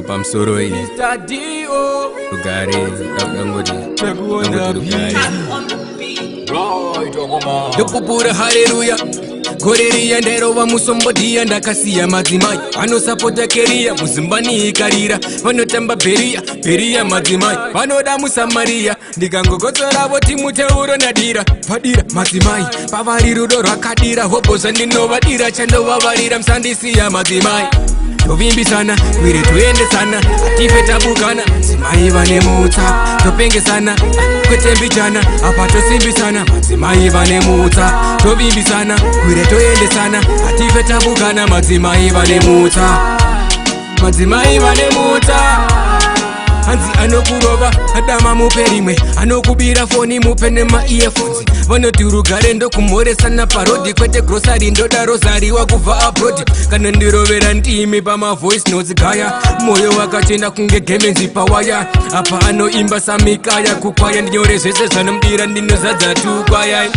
I'm sorry. Lugari, Dopupura hallelujah. Goreria ndero wa musombodia ndakasiya madzimai vanosapota keria muzimbani ikarira vanotamba beria madzimai vanoda musamariya ndikangokotsora voti muteuro nadira padira madzimai pavari rudo rwakadira hobho zvandinovadira chandovavarira musandisiya madzimai tovimbisana wire toendesana atife tabukana madzimai vane mutsa topengesana kwetembichana apa tosimbisana madzimai vane mutsa tovimbisana wire toendesana atife tabukana madzimai vane mutsa madzimai vane mutsa hanzi anokurova adama mupe rimwe anokubira foni mupe nema-earphones vanoti rugare ndokumhoresana parodi kwete grosari ndoda rosari wakubva abrodi kana ndirovera ndimi pamavoice notes gaya moyo wakachena kunge gemenzi pawaya apa anoimba samikaya kukwaya ndinyore zvese zvanomudira ndinozadza tukwaya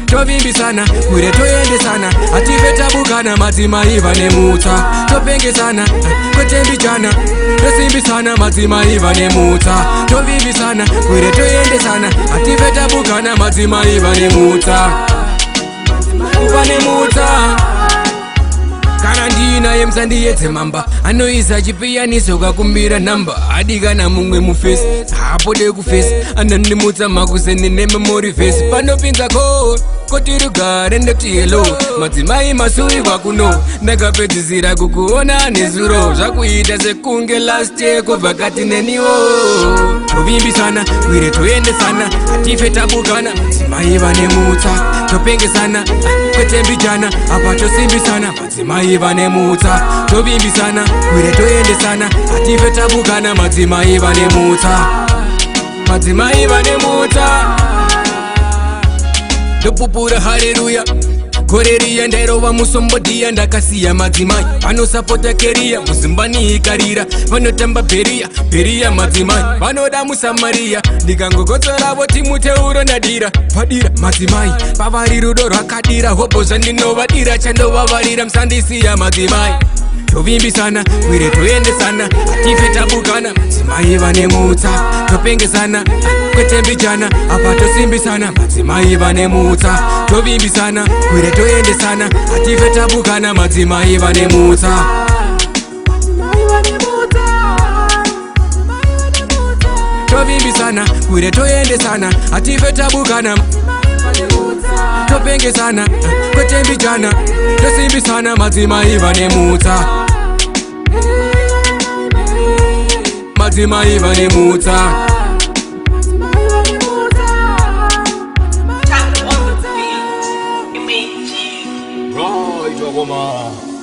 tovimbisana wire toendesana atife tabukana madzimai vane mutsa topengesana kwetembichana tosimbisana madzimai vane mutsa tovimbisana wire toendesana atife tabukana madzimai vane mutsa kana ndinaye musandiyedze mamba anoisa chipiyaniso kakumbira namba adikana mumwe mufesi haapode kufesi anandimutsa makuseni nememory vesi panopinza koti rugare ndekutiyelo madzimai masuri kwakuno ndakapedzisira kukuona nezuro zvakuita sekunge last year kovhakati neniwo tovimbisana wire toendesana atife tabukana madzimai vane mutsa topengesana kwetembichana apa tosimbisana madzimai vane mutsa tovimbisana wire toendesana atife tabukana madzimai vane mutsa madzimai vane mutsa ndopupura haleluya goreria ndairova musombodia ndakasiya madzimai vanosapota keria muzimbani ikarira vanotamba beria madzimai vanoda musamariya ndikangokotsora voti muteuro nadira padira madzimai pavari rudo rwakadira hobho zvandinovadira chandovavarira musandisiya madzimai tovimbisana wire toendesana atife tabukana madzimai vane mutsa topengesana kwetembichana apa tosimbisana madzimai vane mutsa tovimbisana wire toendesana atife tabukana madzimai vane mutsa tovimbisana wire toendesana atife tabukana topengesana kwetembichana tosimbisana madzimai vane mutsa madzimai vane mutsa Right,